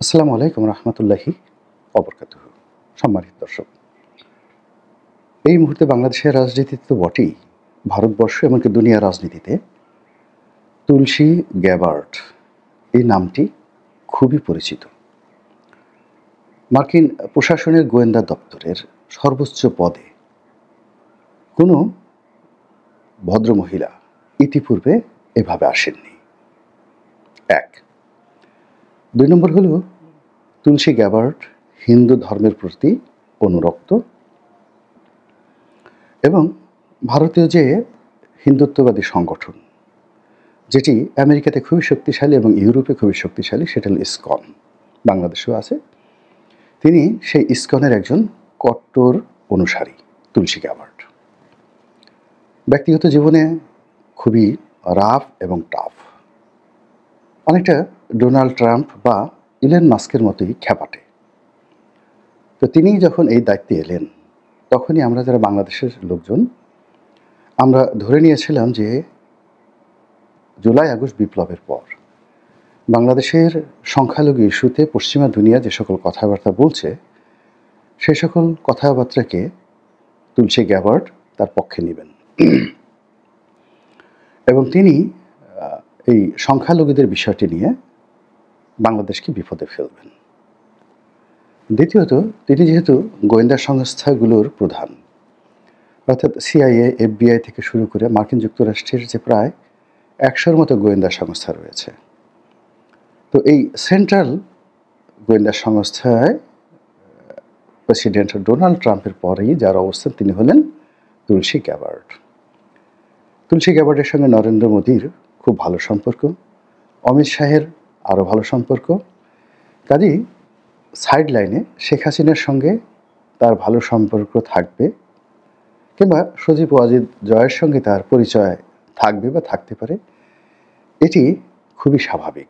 আসসালামু আলাইকুম রহমতুল্লাহি অবরকাতুহু। সম্মানিত দর্শক, এই মুহূর্তে বাংলাদেশের রাজনীতিতে তো বটেই, ভারতবর্ষ এমনকি দুনিয়ার রাজনীতিতে তুলসী গ্যাবার্ড এই নামটি খুবই পরিচিত। মার্কিন প্রশাসনের গোয়েন্দা দপ্তরের সর্বোচ্চ পদে কোনো ভদ্রমহিলা ইতিপূর্বে এভাবে আসেননি। এক, ২ নম্বর হলো তুলসী গ্যাবার্ড হিন্দু ধর্মের প্রতি অনুরক্ত এবং ভারতীয় যে হিন্দুত্ববাদী সংগঠন, যেটি আমেরিকাতে খুবই শক্তিশালী এবং ইউরোপে খুবই শক্তিশালী, সেটা হল ইসকন, বাংলাদেশেও আছে। তিনি সেই ইসকনের একজন কট্টর অনুসারী তুলসী গ্যাবার্ড। ব্যক্তিগত জীবনে খুবই রাফ এবং টাফ, অনেকটা ডোনাল্ড ট্রাম্প বা ইলন মাস্কের মতোই খ্যাপাটে। তো তিনি যখন এই দায়িত্বে এলেন, তখনই আমরা যারা বাংলাদেশের লোকজন আমরা ধরে নিয়েছিলাম যে জুলাই আগস্ট বিপ্লবের পর বাংলাদেশের সংখ্যালঘু ইস্যুতে পশ্চিমা দুনিয়া যে সকল কথাবার্তা বলছে, সে সকল কথাবার্তাকে তুলসী গ্যাবার্ড তার পক্ষে নেবেন এবং তিনি এই সংখ্যালঘুদের বিষয়টি নিয়ে বাংলাদেশকে বিপদে ফেলবেন। দ্বিতীয়ত, তিনি যেহেতু গোয়েন্দা সংস্থাগুলোর প্রধান, অর্থাৎ সিআইএ, এফবিআই থেকে শুরু করে মার্কিন যুক্তরাষ্ট্রের যে প্রায় ১০০-র মতো গোয়েন্দা সংস্থা রয়েছে, তো এই সেন্ট্রাল গোয়েন্দা সংস্থায় প্রেসিডেন্ট ডোনাল্ড ট্রাম্পের পরেই যার অবস্থান, তিনি হলেন তুলসী গ্যাবার্ড। তুলসী গ্যাবার্ডের সঙ্গে নরেন্দ্র মোদীর খুব ভালো সম্পর্ক, অমিত শাহের আরও ভালো সম্পর্ক। কাজেই সাইড লাইনে শেখ হাসিনার সঙ্গে তার ভালো সম্পর্ক থাকবে, কিংবা সজীব ওয়াজিদ জয়ের সঙ্গে তার পরিচয় থাকবে বা থাকতে পারে, এটি খুবই স্বাভাবিক।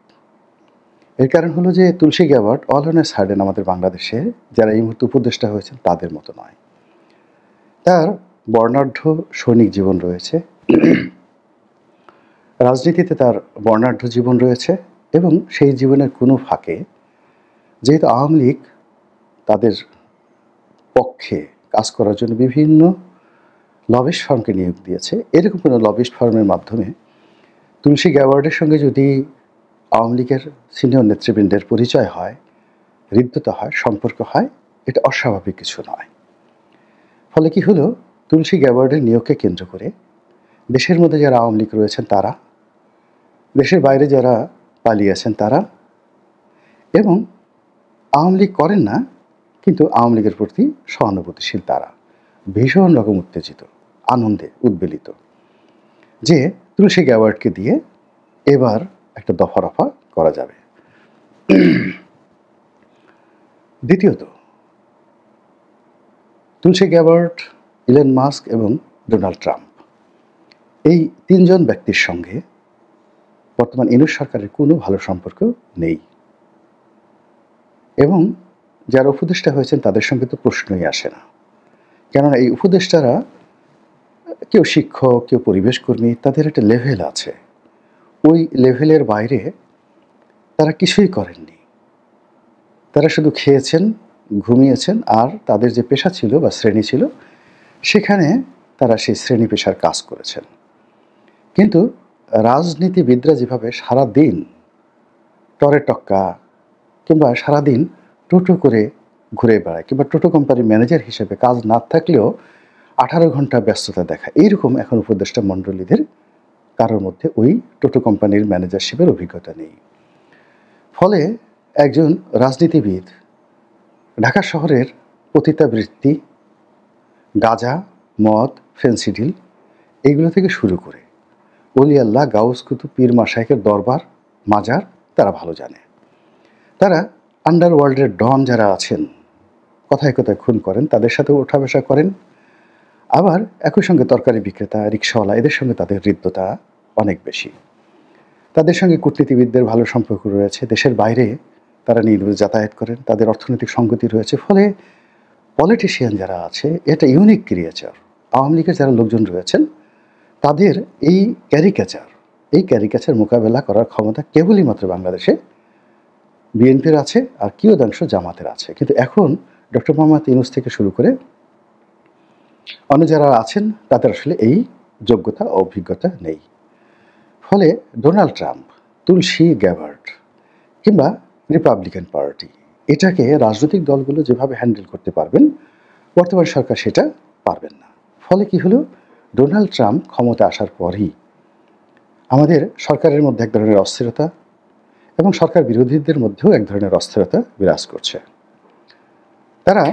এর কারণ হলো যে Tulsi Gabbard all on a sudden আমাদের বাংলাদেশে যারা এই মুহূর্তে উপদেষ্টা হয়েছেন তাদের মতো নয়। তার বর্ণাঢ্য সৈনিক জীবন রয়েছে, রাজনীতিতে তার বর্ণাঢ্য জীবন রয়েছে এবং সেই জীবনের কোনো ফাঁকে যেহেতু আওয়ামী লীগ তাদের পক্ষে কাজ করার জন্য বিভিন্ন লবিস্ট ফার্মকে নিয়োগ দিয়েছে, এরকম কোনো লবিস্ট ফার্মের মাধ্যমে তুলসী গ্যাবার্ডের সঙ্গে যদি আওয়ামী লীগের সিনিয়র নেতৃবৃন্দের পরিচয় হয়, হৃদ্যতা হয়, সম্পর্ক হয়, এটা অস্বাভাবিক কিছু নয়। ফলে কি হলো, তুলসী গ্যাবার্ডের নিয়োগকে কেন্দ্র করে দেশের মধ্যে যারা আওয়ামী লীগ রয়েছেন তারা, দেশের বাইরে যারা পালিয়েছেন তারা, এবং আওয়ামী লীগ করেন না কিন্তু আওয়ামী লীগের প্রতি সহানুভূতিশীল তারা ভীষণ রকম উত্তেজিত, আনন্দে উদ্বেলিত যে তুলসী গ্যাবার্ডকে দিয়ে এবার একটা দফা রফা করা যাবে। দ্বিতীয়ত, তুলসী গ্যাবার্ড, ইলন মাস্ক এবং ডোনাল্ড ট্রাম্প, এই তিনজন ব্যক্তির সঙ্গে বর্তমান ইউনূস সরকারের কোনো ভালো সম্পর্ক নেই এবং যারা উপদেষ্টা হয়েছেন তাদের সঙ্গে তো প্রশ্নই আসে না। কেননা এই উপদেষ্টারা কেউ শিক্ষক, কেউ পরিবেশ কর্মী, তাদের একটা লেভেল আছে, ওই লেভেলের বাইরে তারা কিছুই করেননি। তারা শুধু খেয়েছেন, ঘুমিয়েছেন, আর তাদের যে পেশা ছিল বা শ্রেণী ছিল সেখানে তারা সেই শ্রেণী পেশার কাজ করেছেন। কিন্তু রাজনীতিবিদরা যেভাবে সারাদিন টরে টক্কা কিংবা সারাদিন টোটো করে ঘুরে বেড়ায়, কিংবা টোটো কোম্পানির ম্যানেজার হিসেবে কাজ না থাকলেও 18 ঘন্টা ব্যস্ততা দেখায়, এইরকম এখন উপদেষ্টা মণ্ডলীদের কারোর মধ্যে ওই টোটো কোম্পানির ম্যানেজারশিপের অভিজ্ঞতা নেই। ফলে একজন রাজনীতিবিদ ঢাকা শহরের পতিতাবৃত্তি, গাঁজা, মদ, ফেন্সিডিল এইগুলো থেকে শুরু করে অলি আল্লাহ, গাউস কুতুব, পীর মাশায়েখের দরবার, মাজার তারা ভালো জানে। তারা আন্ডারওয়ার্ল্ডের ডন যারা আছেন, কথায় কথায় খুন করেন, তাদের সাথে ওঠা বসা করেন। আবার একই সঙ্গে তরকারি বিক্রেতা, রিক্সাওয়ালা, এদের সঙ্গে তাদের হৃদ্যতা অনেক বেশি। তাদের সঙ্গে কূটনীতিবিদদের ভালো সম্পর্ক রয়েছে, দেশের বাইরে তারা নির্বিঘ্নে যাতায়াত করেন, তাদের অর্থনৈতিক সঙ্গতি রয়েছে। ফলে পলিটিশিয়ান যারা আছে, এটা ইউনিক ক্রিয়েচার। আওয়ামী লীগের যারা লোকজন রয়েছেন তাদের এই ক্যারিকেচার মোকাবেলা করার ক্ষমতা কেবলই মাত্র বাংলাদেশে বিএনপির আছে আর কিয়দাংশ জামাতের আছে। কিন্তু এখন ডক্টর মোহাম্মদ ইউনূস থেকে শুরু করে অন্য যারা আছেন তাদের আসলে এই যোগ্যতা ও অভিজ্ঞতা নেই। ফলে ডোনাল্ড ট্রাম্প, তুলসী গ্যাবার্ড কিংবা রিপাবলিকান পার্টি এটাকে রাজনৈতিক দলগুলো যেভাবে হ্যান্ডেল করতে পারবেন, বর্তমান সরকার সেটা পারবেন না। ফলে কি হলো, ডোনাল্ড ট্রাম্প ক্ষমতা আসার পরই আমাদের সরকারের মধ্যে এক ধরনের অস্থিরতা এবং সরকার বিরোধীদের মধ্যেও এক ধরনের অস্থিরতা বিরাজ করছে। তারা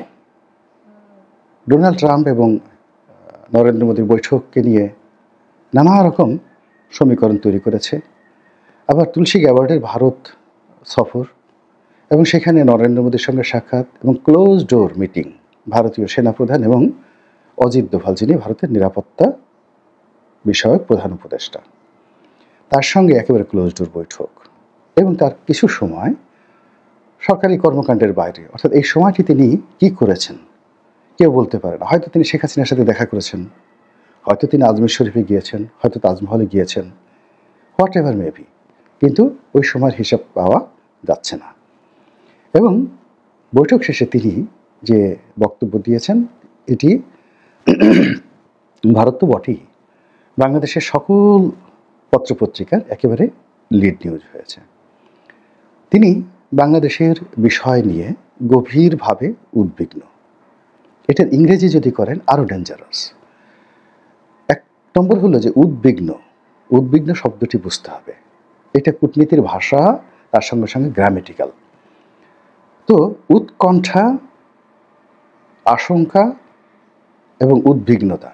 ডোনাল্ড ট্রাম্প এবং নরেন্দ্র মোদীর বৈঠককে নিয়ে নানা রকম সমীকরণ তৈরি করেছে। আবার তুলসী গ্যাবার্ডের ভারত সফর এবং সেখানে নরেন্দ্র মোদীর সঙ্গে সাক্ষাৎ এবং ক্লোজ ডোর মিটিং ভারতীয় সেনাপ্রধান এবং অজিত দোভাল, যিনি ভারতের নিরাপত্তা বিষয়ক প্রধান উপদেষ্টা, তার সঙ্গে একেবারে ক্লোজ ডোর বৈঠক এবং তার কিছু সময় সরকারি কর্মকাণ্ডের বাইরে, অর্থাৎ এই সময়টি তিনি কী করেছেন কেউ বলতে পারে না। হয়তো তিনি শেখ হাসিনার সাথে দেখা করেছেন, হয়তো তিনি আজমির শরীফে গিয়েছেন, হয়তো তাজমহলে গিয়েছেন, হোয়াট এভার মেবি, কিন্তু ওই সময়ের হিসাব পাওয়া যাচ্ছে না। এবং বৈঠক শেষে তিনি যে বক্তব্য দিয়েছেন এটি ভারত তো বটেই, বাংলাদেশের সকল পত্রপত্রিকার একেবারে লিড নিউজ হয়েছে। তিনি বাংলাদেশের বিষয় নিয়ে গভীরভাবে উদ্বিগ্ন। এটার ইংরেজি যদি করেন আরও ডেঞ্জারাস। এক নম্বর হলো যে উদ্বিগ্ন, উদ্বিগ্ন শব্দটি বুঝতে হবে, এটা কূটনীতির ভাষা, তার সঙ্গে সঙ্গে গ্রামেটিক্যাল। তো উৎকণ্ঠা, আশঙ্কা এবং উদ্বিগ্নতা,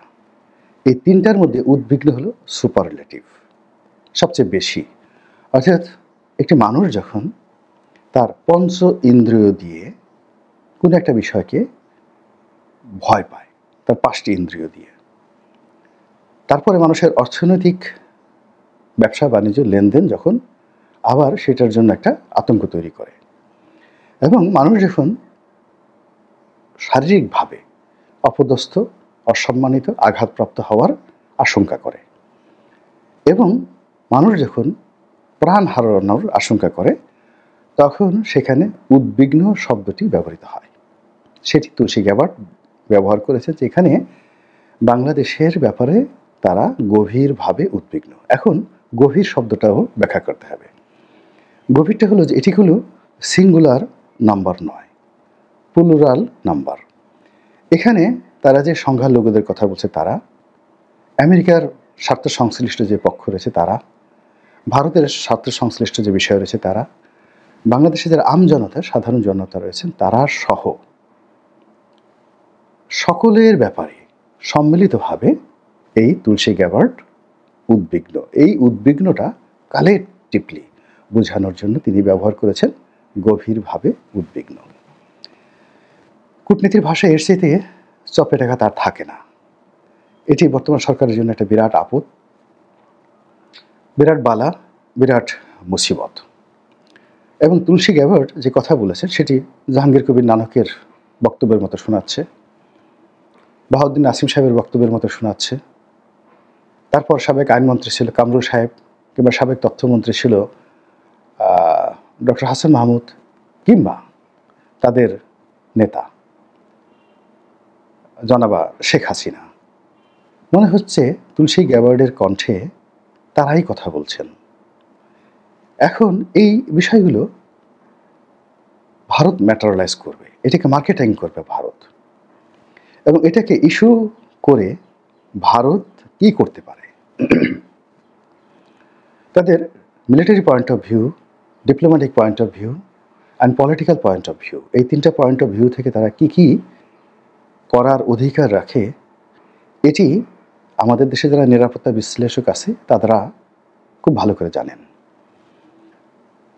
এই তিনটার মধ্যে উদ্বিগ্ন হলো সুপারলেটিভ, সবচেয়ে বেশি। অর্থাৎ একটি মানুষ যখন তার পঞ্চ ইন্দ্রিয় দিয়ে কোনো একটা বিষয়কে ভয় পায়, তার 5টি ইন্দ্রিয় দিয়ে, তারপরে মানুষের অর্থনৈতিক ব্যবসা বাণিজ্য লেনদেন যখন আবার সেটার জন্য একটা আতঙ্ক তৈরি করে, এবং মানুষ যখন শারীরিকভাবে অপদস্থ, অসম্মানিত, আঘাতপ্রাপ্ত হওয়ার আশঙ্কা করে, এবং মানুষ যখন প্রাণ হারানোর আশঙ্কা করে, তখন সেখানে উদ্বিগ্ন শব্দটি ব্যবহৃত হয়। সেটি তুলসী গ্যাবার্ড ব্যবহার করেছে, যেখানে বাংলাদেশের ব্যাপারে তারা গভীরভাবে উদ্বিগ্ন। এখন গভীর শব্দটাও ব্যাখ্যা করতে হবে। গভীরটা হলো যে এটি হলো সিঙ্গুলার নাম্বার নয়, প্লুরাল নাম্বার। এখানে তারা যে সংখ্যালঘুদের কথা বলছে, তারা আমেরিকার স্বার্থ সংশ্লিষ্ট যে পক্ষ রয়েছে তারা, ভারতের স্বার্থ সংশ্লিষ্ট যে বিষয় রয়েছে তারা, বাংলাদেশে যারা আমজনতা, সাধারণ জনতা রয়েছেন তারা সহ সকলের ব্যাপারে সম্মিলিতভাবে এই তুলসী গ্যাবার্ড উদ্বিগ্ন। এই উদ্বিগ্নটা কালেকটিভলি বোঝানোর জন্য তিনি ব্যবহার করেছেন গভীরভাবে উদ্বিগ্ন। কূটনীতির ভাষায় এর চাইতে চপে টাকা তার থাকে না। এটি বর্তমান সরকারের জন্য একটা বিরাট আপদ, বিরাট বালা, বিরাট মুসিবত। এবং তুলসী গ্যাবার্ড যে কথা বলেছেন সেটি জাহাঙ্গীর কবির নানকের বক্তব্যের মতো শোনাচ্ছে, বাহাউদ্দিন নাসিম সাহেবের বক্তব্যের মতো শোনাচ্ছে। তারপর সাবেক আইনমন্ত্রী ছিল কামরুল সাহেব, কিংবা সাবেক তথ্যমন্ত্রী ছিল ডক্টর হাসান মাহমুদ, কিংবা তাদের নেতা জনাবা শেখ হাসিনা। মনে হচ্ছে তুলসী গ্যাবার্ডের কণ্ঠে তারাই কথা বলছেন। এখন এই বিষয়গুলো ভারত ম্যাটারালাইজ করবে, এটাকে মার্কেটিং করবে ভারত, এবং এটাকে ইস্যু করে ভারত কি করতে পারে, তাদের military point of view, diplomatic point of view and political point of view, এই তিনটা পয়েন্ট অফ ভিউ থেকে তারা কি কি করার অধিকার রাখে, এটি আমাদের দেশে যারা নিরাপত্তা বিশ্লেষক আছে তারা খুব ভালো করে জানেন।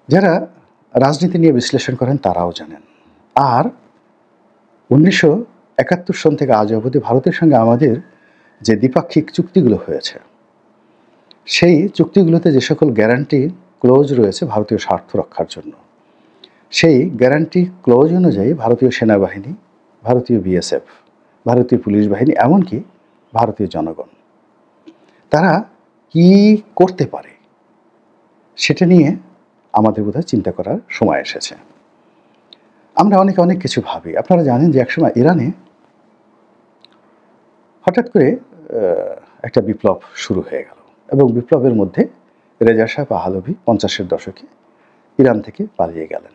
যারা রাজনীতি নিয়ে বিশ্লেষণ করেন তারাও জানেন। আর 1971 সন থেকে আজ অবধি ভারতের সঙ্গে আমাদের যে দ্বিপাক্ষিক চুক্তিগুলো হয়েছে, সেই চুক্তিগুলোতে যে সকল গ্যারান্টি ক্লোজ রয়েছে ভারতীয় স্বার্থ রক্ষার জন্য, সেই গ্যারান্টি ক্লোজ অনুযায়ী ভারতীয় সেনাবাহিনী, ভারতীয় বিএসএফ, ভারতীয় পুলিশ বাহিনী, এমনকি ভারতীয় জনগণ, তারা কি করতে পারে সেটা নিয়ে আমাদের বোধহয় চিন্তা করার সময় এসেছে। আমরা অনেকে অনেক কিছু ভাবি। আপনারা জানেন যে একসময় ইরানে হঠাৎ করে একটা বিপ্লব শুরু হয়ে গেল এবং বিপ্লবের মধ্যে রেজা শাহ পাহলভি 50-এর দশকে ইরান থেকে পালিয়ে গেলেন।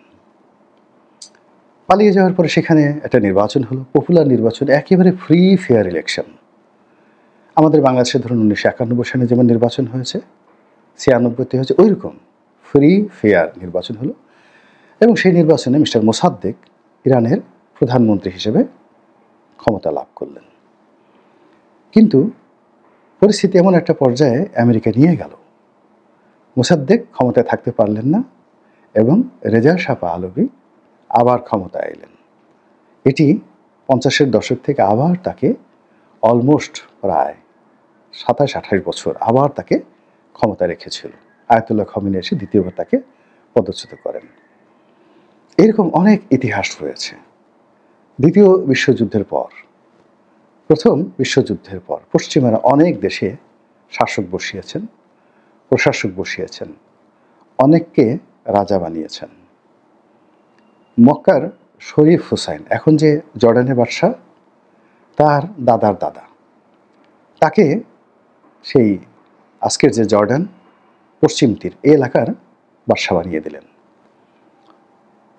পালিয়ে যাওয়ার পরে সেখানে একটা নির্বাচন হলো, পপুলার নির্বাচন, একেবারে ফ্রি ফেয়ার ইলেকশন। আমাদের বাংলাদেশে ধরুন 1991 সালে যেমন নির্বাচন হয়েছে, 96-তে হয়েছে, ওইরকম ফ্রি ফেয়ার নির্বাচন হলো এবং সেই নির্বাচনে মিস্টার মোসাদ্দেক ইরানের প্রধানমন্ত্রী হিসেবে ক্ষমতা লাভ করলেন। কিন্তু পরিস্থিতি এমন একটা পর্যায়ে আমেরিকা নিয়ে গেল, মোসাদ্দেক ক্ষমতায় থাকতে পারলেন না এবং রেজা শাহ পাহলভি আবার ক্ষমতায় এলেন। এটি 50-এর দশক থেকে আবার তাকে অলমোস্ট প্রায় 27-28 বছর আবার তাকে ক্ষমতায় রেখেছিল। আয়াতুল্লাহ খমেনি এসে দ্বিতীয়বার তাকে পদচ্যুত করেন। এরকম অনেক ইতিহাস রয়েছে। দ্বিতীয় বিশ্বযুদ্ধের পর, প্রথম বিশ্বযুদ্ধের পর পশ্চিমারা অনেক দেশে শাসক বসিয়েছেন, প্রশাসক বসিয়েছেন, অনেককে রাজা বানিয়েছেন। মক্কার শরীফ হুসাইন, এখন যে জর্ডানের বাদশাহ, তার দাদার দাদা, তাকে সেই আজকের যে জর্ডান পশ্চিম তীর এই এলাকার বাদশা বানিয়ে দিলেন।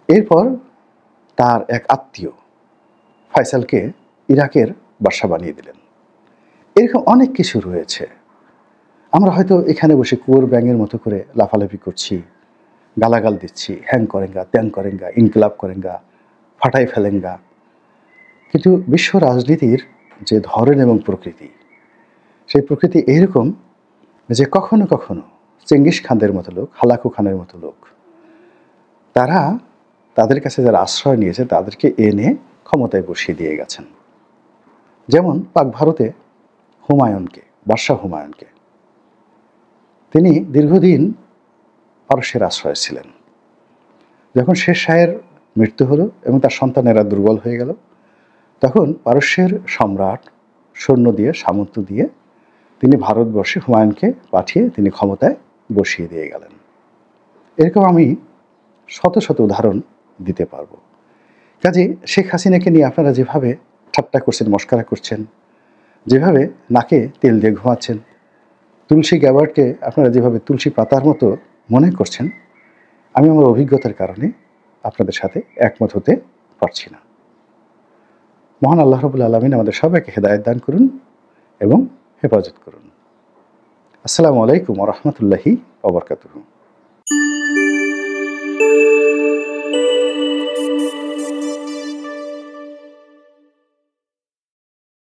এরপর তার এক আত্মীয় ফয়সালকে ইরাকের বাদশা বানিয়ে দিলেন। এরকম অনেক কিছু রয়েছে। আমরা হয়তো এখানে বসে কুয়োর ব্যাঙের মতো করে লাফালাফি করছি, গালাগাল দিচ্ছি, হ্যাং করেঙ্গা, ত্যাং করেঙ্গা, ইনকিলাব করেঙ্গা, ফাটাই ফেলেঙ্গা। কিন্তু বিশ্ব রাজনীতির যে ধরন এবং প্রকৃতি, সেই প্রকৃতি এইরকম যে কখনো কখনো চেঙ্গিস খানদের মতো লোক, হালাকু খানের মতো লোক, তারা তাদের কাছে যারা আশ্রয় নিয়েছে তাদেরকে এনে ক্ষমতায় বসিয়ে দিয়ে গেছেন। যেমন পাক ভারতে হুমায়ুনকে, বাদশাহ হুমায়ুনকে, তিনি দীর্ঘদিন পারস্যের আশ্রয় ছিলেন। যখন শের শাহের মৃত্যু হলো এবং তার সন্তানেরা দুর্বল হয়ে গেল, তখন পারস্যের সম্রাট সৈন্য দিয়ে, সামন্ত দিয়ে তিনি ভারতবর্ষে হুমায়ুনকে পাঠিয়ে তিনি ক্ষমতায় বসিয়ে দিয়ে গেলেন। এরকম আমি শত শত উদাহরণ দিতে পারবো। কাজে শেখ হাসিনাকে নিয়ে আপনারা যেভাবে ঠাট্টা করছেন, মস্করা করছেন, যেভাবে নাকে তেল দিয়ে ঘুমাচ্ছেন, তুলসী গ্যাবার্ডকে আপনারা যেভাবে তুলসী পাতার মতো মনে করছেন, আমি আমার অভিজ্ঞতার কারণে আপনাদের সাথে একমত হতে পারছি না। মহান আল্লাহ রাব্বুল আলামিন আমাদের সবাইকে হেদায়েত দান করুন এবং হেফাজত করুন। আসসালামু আলাইকুম ওয়া রাহমাতুল্লাহি ওয়া বারাকাতুহু।